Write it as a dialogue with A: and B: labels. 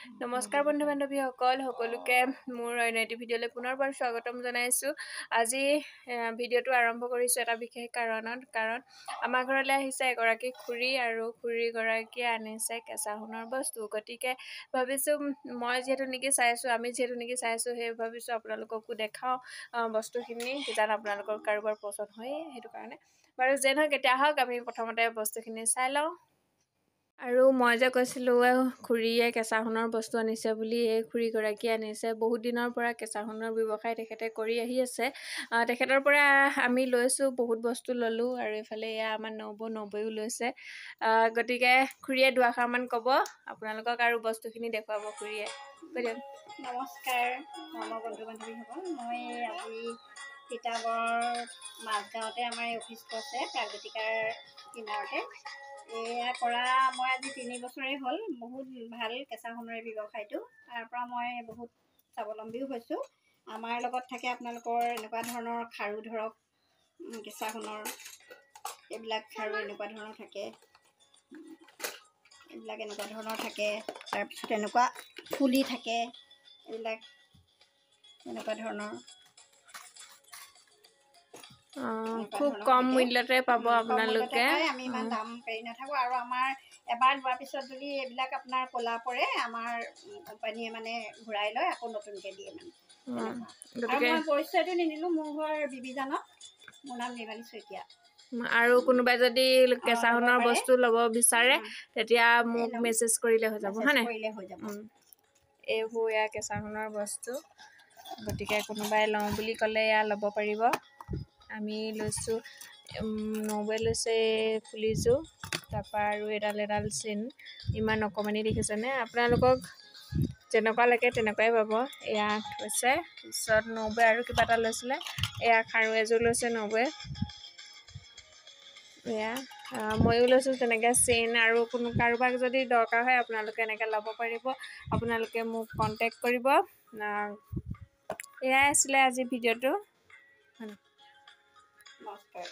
A: নমস্কাৰ বন্ধু বান্ধৱীসকল সকলোকে মোৰ অন্য এটি ভিডিঅ'লৈ পুনৰবাৰ স্বাগতম জনাইছোঁ। আজি ভিডিঅ'টো আৰম্ভ কৰিছোঁ এটা বিশেষ কাৰণত, কাৰণ আমাৰ ঘৰলৈ আহিছে এগৰাকী খুৰী আৰু খুৰীগৰাকীয়ে আনিছে কেঁচা সোণৰ বস্তু। গতিকে ভাবিছোঁ আমি যিহেতু নেকি চাইছোঁ সেই ভাবিছোঁ আপোনালোককো দেখাওঁ বস্তুখিনি, কিজান আপোনালোকৰ কাৰোবাৰ পচন্দ হয়, সেইটো কাৰণে বাৰু যে নহয় কেতিয়া হওক আমি প্ৰথমতে বস্তুখিনি চাই লওঁ। আৰু মই যে কৈছিলোঁ খুৰীয়ে কেঁচা সোণৰ বস্তু আনিছে বুলি, এই খুৰীগৰাকীয়ে আনিছে। বহুত দিনৰ পৰা কেঁচা সোণৰ ব্যৱসায় তেখেতে কৰি আহি আছে। তেখেতৰ পৰা আমি লৈছোঁ, বহুত বস্তু ল'লোঁ, আৰু এইফালে এয়া আমাৰ নবৌও লৈছে। গতিকে খুৰীয়ে দুআষাৰমান ক'ব আপোনালোকক আৰু বস্তুখিনি দেখুৱাব খুৰীয়ে।
B: নমস্কাৰ বন্ধু বান্ধৱীসকল, মই আজি তিতাবৰ মাজগাঁৱতে আমাৰ এই অফিচটো আছে, প্ৰাগজ্যোতিকাৰ কিনাৰতে। এয়া কৰা মই আজি 3 বছৰেই হ'ল। বহুত ভাল কেঁচা সোণৰ ব্যৱসায়টো, তাৰ পৰা মই বহুত স্বাৱলম্বীও হৈছোঁ। আমাৰ লগত থাকে আপোনালোকৰ এনেকুৱা ধৰণৰ খাৰু, ধৰক কেঁচা সোণৰ এইবিলাক খাৰু এনেকুৱা ধৰণৰ থাকে, তাৰপিছত এনেকুৱা ফুলি থাকে, এইবিলাক এনেকুৱা ধৰণৰ
A: খুব কম মূল্যতে পাব আপোনালোকে।
B: আমি ইমান দাম পাৰি নাথাকোঁ, আৰু আমাৰ এবাৰ লোৱাৰ পিছত যদি এইবিলাক আপোনাৰ ক'লা পৰে, আমাৰ কোম্পানীয়ে মানে ঘূৰাই লয়, আকৌ নতুনকৈ দিয়ে মানে। আৰু মই পৰিচয়টো নিদিলোঁ, মোৰ ঘৰ বিবিজানত, মোৰ নাম নিৰ্মালী শইকীয়া।
A: আৰু কোনোবাই যদি কেঁচা সোণৰ বস্তু ল'ব বিচাৰে তেতিয়া মোক মেছেজ কৰিলে হৈ যাব, হয় নাই? এইবোৰ এয়া কেঁচা সোণৰ বস্তু, গতিকে কোনোবাই লওঁ বুলি ক'লে এয়া ল'ব পাৰিব। আমি লৈছোঁ, নবৌৱে লৈছে ফুলিযোৰ, তাৰপৰা আৰু এডাল চেইন, ইমান অকণমানি দেখিছেনে? আপোনালোকক যেনেকুৱা লাগে তেনেকুৱাই পাব। এয়া থৈছে, পিছত নবৌৱে আৰু কিবা এটা লৈছিলে, এয়া খাৰু এযোৰ লৈছে নবৌৱে। এয়া ময়ো লৈছোঁ তেনেকৈ চেইন, আৰু কাৰোবাক যদি দৰকাৰ হয় আপোনালোকে এনেকৈ ল'ব পাৰিব। আপোনালোকে মোক কণ্টেক্ট কৰিব। এয়াই আছিলে আজি ভিডিঅ'টো।
B: নমস্কাৰ।